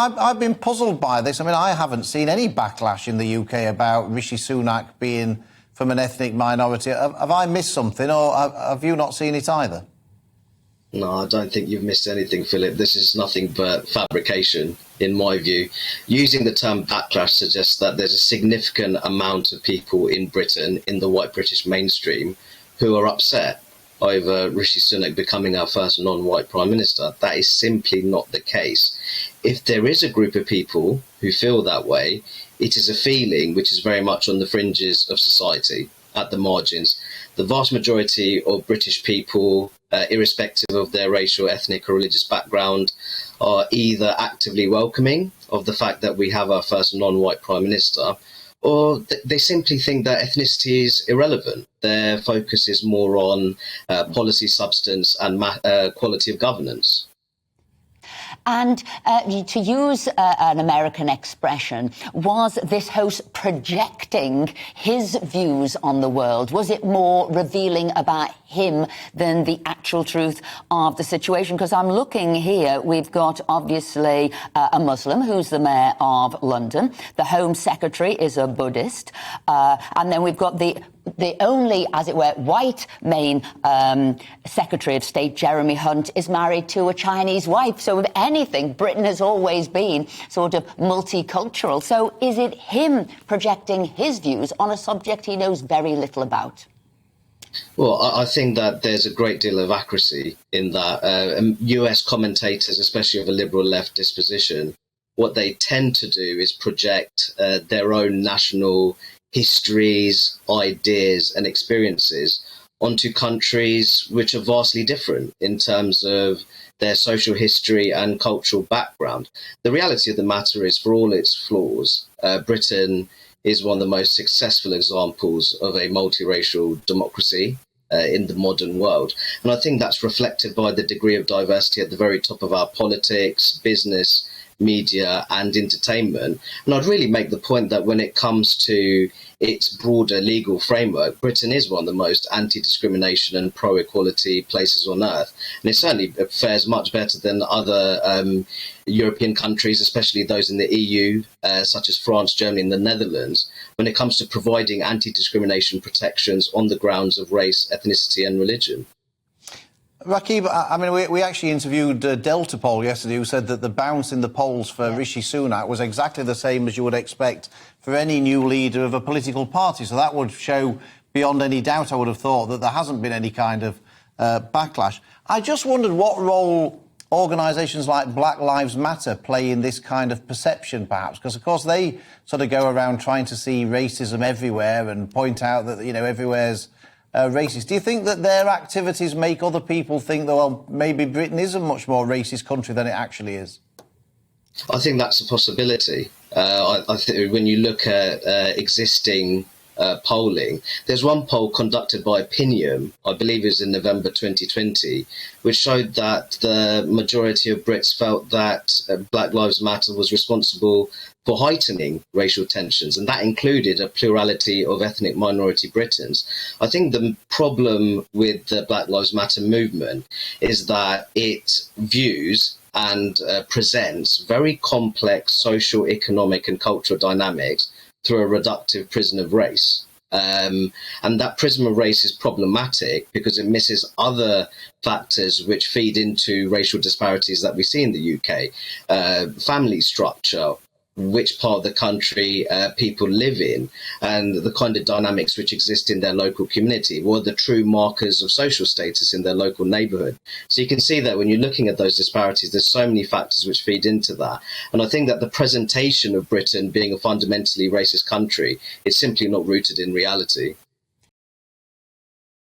I've been puzzled by this. I mean, I haven't seen any backlash in the UK about Rishi Sunak being from an ethnic minority. Have I missed something, or have you not seen it either? No, I don't think you've missed anything, Philip. This is nothing but fabrication, in my view. Using the term backlash suggests that there's a significant amount of people in Britain, in the white British mainstream, who are upset over Rishi Sunak becoming our first non-white Prime Minister. That is simply not the case. If there is a group of people who feel that way, it is a feeling which is very much on the fringes of society, at the margins. The vast majority of British people, irrespective of their racial, ethnic or religious background, are either actively welcoming of the fact that we have our first non-white Prime Minister, or they simply think that ethnicity is irrelevant. Their focus is more on policy substance and quality of governance. And to use an American expression, was this host projecting his views on the world? Was it more revealing about him than the actual truth of the situation? Because I'm looking here, we've got obviously a Muslim who's the mayor of London. The Home Secretary is a Buddhist. And then we've got the only, as it were, white main Secretary of State, Jeremy Hunt, is married to a Chinese wife. So if anything, Britain has always been sort of multicultural. So is it him projecting his views on a subject he knows very little about? Well, I think that there's a great deal of accuracy in that. US commentators, especially of a liberal left disposition, what they tend to do is project their own national histories, ideas and experiences onto countries which are vastly different in terms of their social history and cultural background. The reality of the matter is, for all its flaws, Britain is one of the most successful examples of a multiracial democracy in the modern world. And I think that's reflected by the degree of diversity at the very top of our politics, business, media and entertainment. And I'd really make the point that when it comes to its broader legal framework, Britain is one of the most anti-discrimination and pro-equality places on earth. And it certainly fares much better than other European countries, especially those in the EU, such as France, Germany and the Netherlands, when it comes to providing anti-discrimination protections on the grounds of race, ethnicity and religion. Rakib, I mean, we actually interviewed Delta Poll yesterday, who said that the bounce in the polls for Rishi Sunak was exactly the same as you would expect for any new leader of a political party. So that would show, beyond any doubt, I would have thought, that there hasn't been any kind of backlash. I just wondered what role organisations like Black Lives Matter play in this kind of perception, perhaps, because, of course, they sort of go around trying to see racism everywhere and point out that, you know, everywhere's racist. Do you think that their activities make other people think that, well, maybe Britain is a much more racist country than it actually is? I think that's a possibility. I think when you look at existing polling, there's one poll conducted by Opinion, I believe it was in November 2020, which showed that the majority of Brits felt that Black Lives Matter was responsible for heightening racial tensions, and that included a plurality of ethnic minority Britons. I think the problem with the Black Lives Matter movement is that it views and presents very complex social, economic and cultural dynamics through a reductive prism of race. And that prism of race is problematic because it misses other factors which feed into racial disparities that we see in the UK. Family structure, which part of the country people live in, and the kind of dynamics which exist in their local community, what are the true markers of social status in their local neighbourhood. So you can see that when you're looking at those disparities, there's so many factors which feed into that. And I think that the presentation of Britain being a fundamentally racist country is simply not rooted in reality.